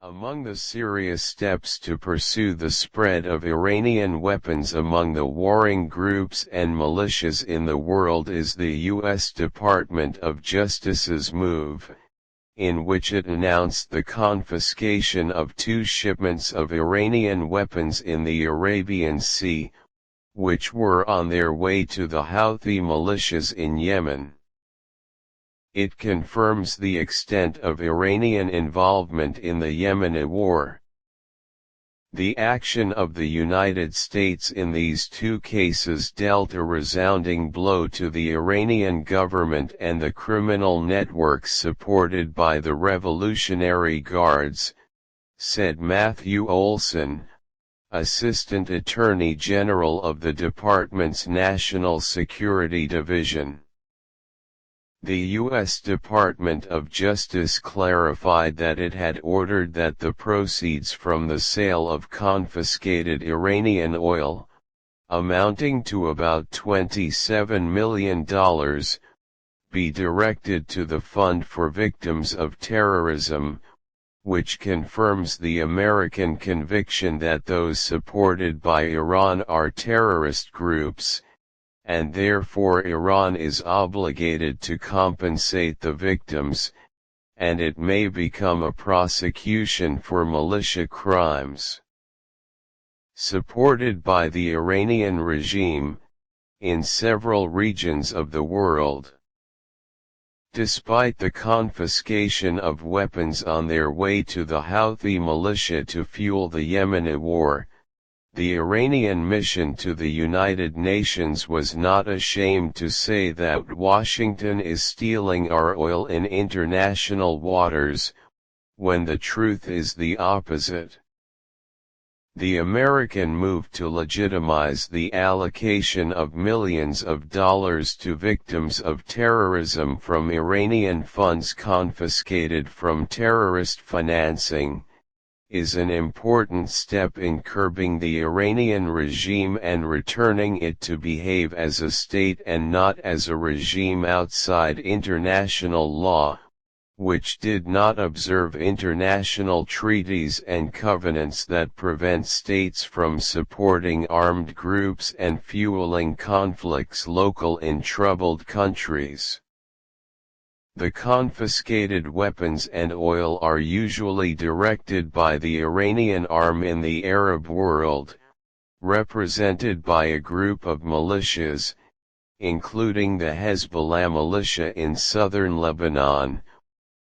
Among the serious steps to pursue the spread of Iranian weapons among the warring groups and militias in the world is the U.S. Department of Justice's move, in which it announced the confiscation of 2 shipments of Iranian weapons in the Arabian Sea, which were on their way to the Houthi militias in Yemen. It confirms the extent of Iranian involvement in the Yemeni war. The action of the United States in these 2 cases dealt a resounding blow to the Iranian government and the criminal networks supported by the Revolutionary Guards, said Matthew Olson, Assistant Attorney General of the department's National Security Division. The U.S. Department of Justice clarified that it had ordered that the proceeds from the sale of confiscated Iranian oil, amounting to about $27 million, be directed to the Fund for Victims of Terrorism, which confirms the American conviction that those supported by Iran are terrorist groups, and therefore Iran is obligated to compensate the victims, and it may become a prosecution for militia crimes. Supported by the Iranian regime, in several regions of the world. Despite the confiscation of weapons on their way to the Houthi militia to fuel the Yemeni war, the Iranian mission to the United Nations was not ashamed to say that Washington is stealing our oil in international waters, when the truth is the opposite. The American move to legitimize the allocation of millions of dollars to victims of terrorism from Iranian funds confiscated from terrorist financing, is an important step in curbing the Iranian regime and returning it to behave as a state and not as a regime outside international law, which did not observe international treaties and covenants that prevent states from supporting armed groups and fueling conflicts local in troubled countries. The confiscated weapons and oil are usually directed by the Iranian arm in the Arab world, represented by a group of militias, including the Hezbollah militia in southern Lebanon,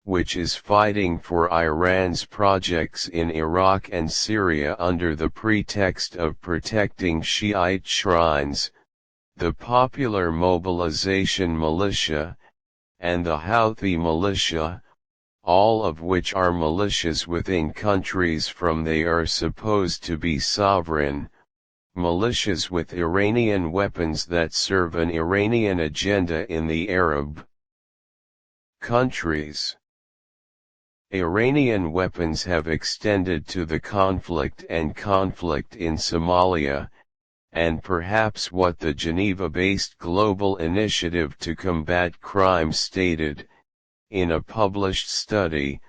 which is fighting for Iran's projects in Iraq and Syria under the pretext of protecting Shiite shrines, the Popular Mobilization Militia, and the Houthi militia, all of which are militias within countries from they are supposed to be sovereign, militias with Iranian weapons that serve an Iranian agenda in the Arab countries. Iranian weapons have extended to the conflict in Somalia, and perhaps what the Geneva-based Global Initiative to Combat Crime stated, in a published study,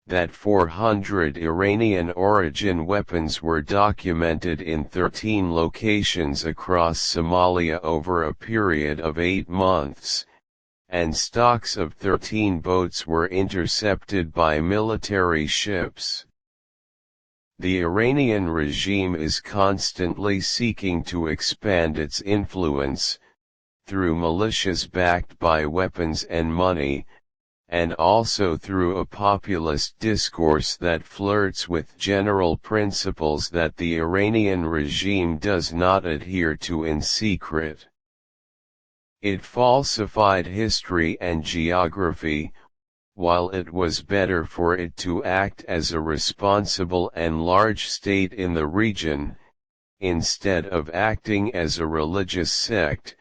that 400 Iranian-origin weapons were documented in 13 locations across Somalia over a period of 8 months, and stocks of 13 boats were intercepted by military ships. The Iranian regime is constantly seeking to expand its influence, through militias backed by weapons and money, and also through a populist discourse that flirts with general principles that the Iranian regime does not adhere to in secret. It falsified history and geography, while it was better for it to act as a responsible and large state in the region, instead of acting as a religious sect,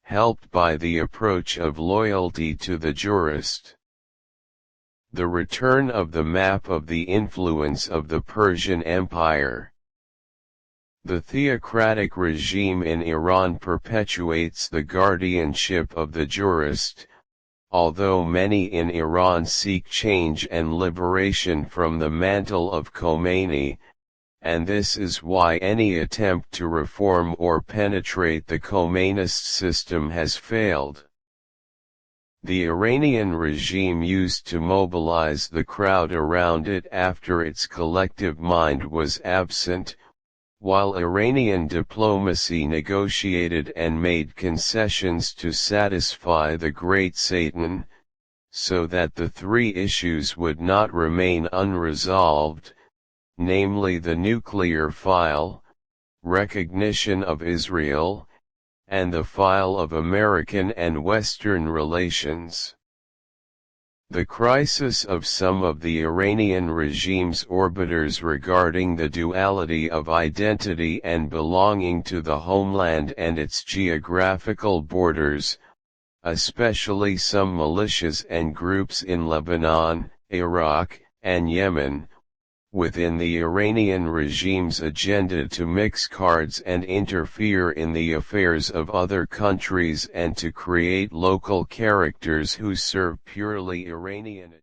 helped by the approach of loyalty to the jurist. The return of the map of the influence of the Persian Empire. The theocratic regime in Iran perpetuates the guardianship of the jurist, although many in Iran seek change and liberation from the mantle of Khomeini, and this is why any attempt to reform or penetrate the Khomeinist system has failed. The Iranian regime used to mobilize the crowd around it after its collective mind was absent, while Iranian diplomacy negotiated and made concessions to satisfy the Great Satan, so that the three issues would not remain unresolved, namely the nuclear file, recognition of Israel, and the file of American and Western relations. The crisis of some of the Iranian regime's orbiters regarding the duality of identity and belonging to the homeland and its geographical borders, especially some militias and groups in Lebanon, Iraq, and Yemen, within the Iranian regime's agenda to mix cards and interfere in the affairs of other countries and to create local characters who serve purely Iranian